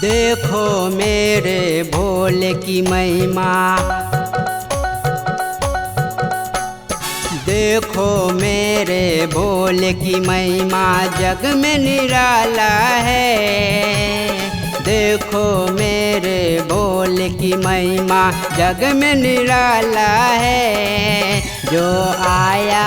देखो मेरे भोले की महिमा, देखो मेरे भोले की महिमा, जग में निराला है। देखो मेरे भोले की महिमा, जग में निराला है। जो आया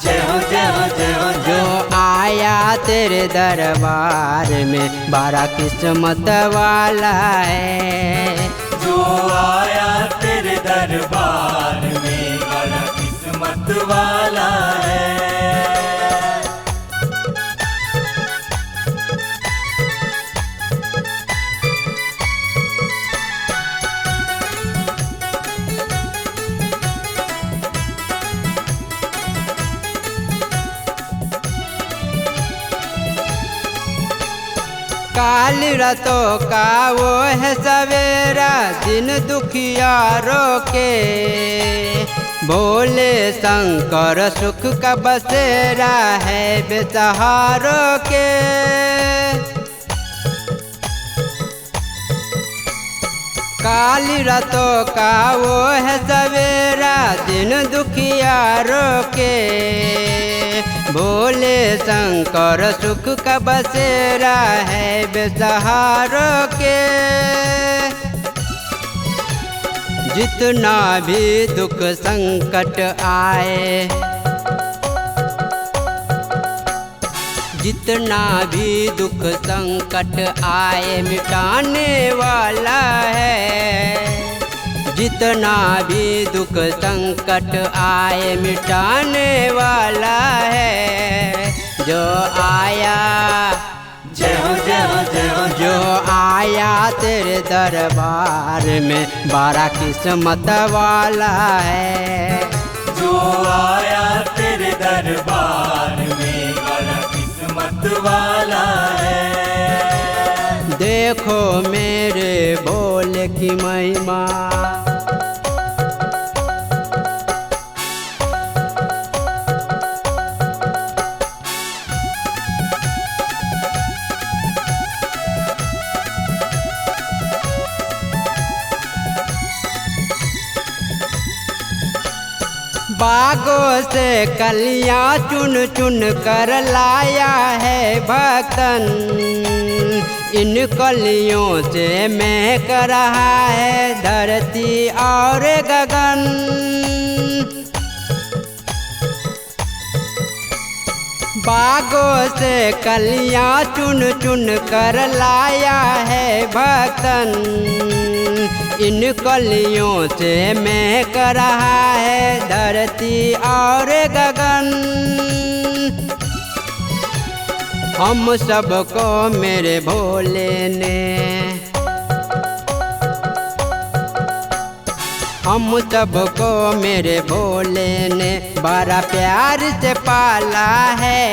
जय हो जय हो जय हो, जो आया तेरे दरबार में, बड़ा किस्मत वाला है। जो आया तेरे दरबार में, बड़ा किस्मत वाला है। काल रातों का वो है सवेरा, दिन दुखियारों के। भोले शंकर सुख का बसेरा है बेसहारों के। काल रातों का वो है सवेरा, दिन दुखियारों के। भोले शंकर सुख का बसेरा है बेसहारों के। जितना भी दुख संकट आए, जितना भी दुख संकट आए, मिटाने वाला है। जितना भी दुख संकट आए, मिटाने वाला है। जो आया जय हो जय हो जय हो, जो आया तेरे दरबार में, बड़ा किस्मत वाला है। जो आया तेरे दरबार में, बड़ा किस्मत वाला है। देखो मेरे भोले की महिमा, बागों से कलियां चुन चुन कर लाया है भक्तन। इन कलियों से महक रहा है धरती और गगन। बागों से कलियां चुन चुन कर लाया है भक्तन। इन कलियों से महक रहा है धरती और गगन। हम सबको मेरे भोले ने, हम सबको मेरे भोले ने बड़ा प्यार से पाला है।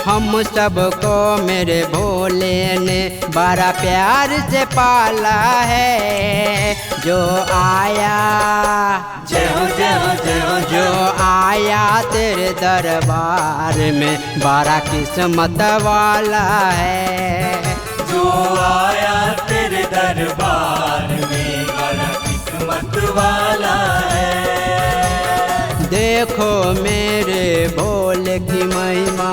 हम सबको मेरे भोले ने बड़ा प्यार से पाला है। जो आया जय हो जय हो जय हो, जो आया तेरे दरबार में, बड़ा किस्मत वाला है। जो आया तेरे दरबार में, बड़ा किस्मत वाला है। देखो मेरे भोले की महिमा,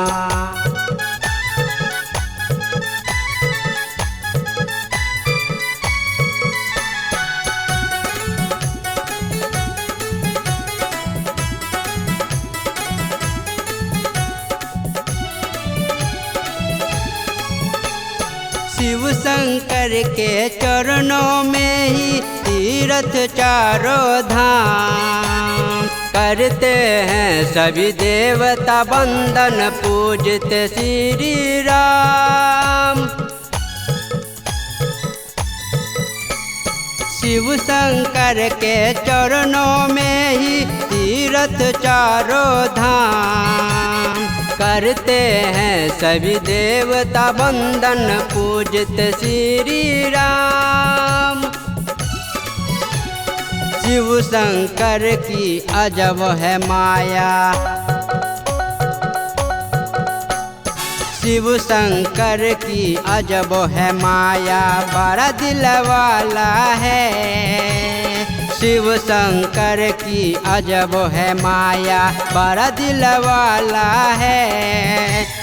शिव शंकर के चरणों में ही तीर्थ चारों धाम। करते हैं सभी देवता वंदन, पूजते श्री राम। शिव शंकर के चरणों में ही तीर्थ चारों धाम। करते हैं सभी देवता वंदन, पूजते श्री राम। शिव शंकर की अजब है माया, शिव शंकर की अजब है माया, बड़ा दिल वाला है। शिव शंकर की अजब है माया, बड़ा दिल वाला है।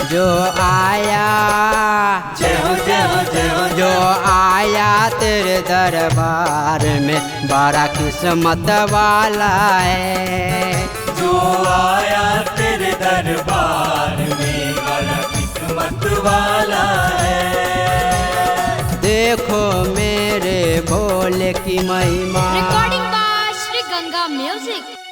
जो आया जय हो जय हो जय हो जो आया तेरे दरबार में, बड़ा किस्मत वाला है। जो आया तेरे दरबार में बड़ा किस्मत वाला है। देखो मेरे भोले की महिमा। Recording by Sri Ganga Music.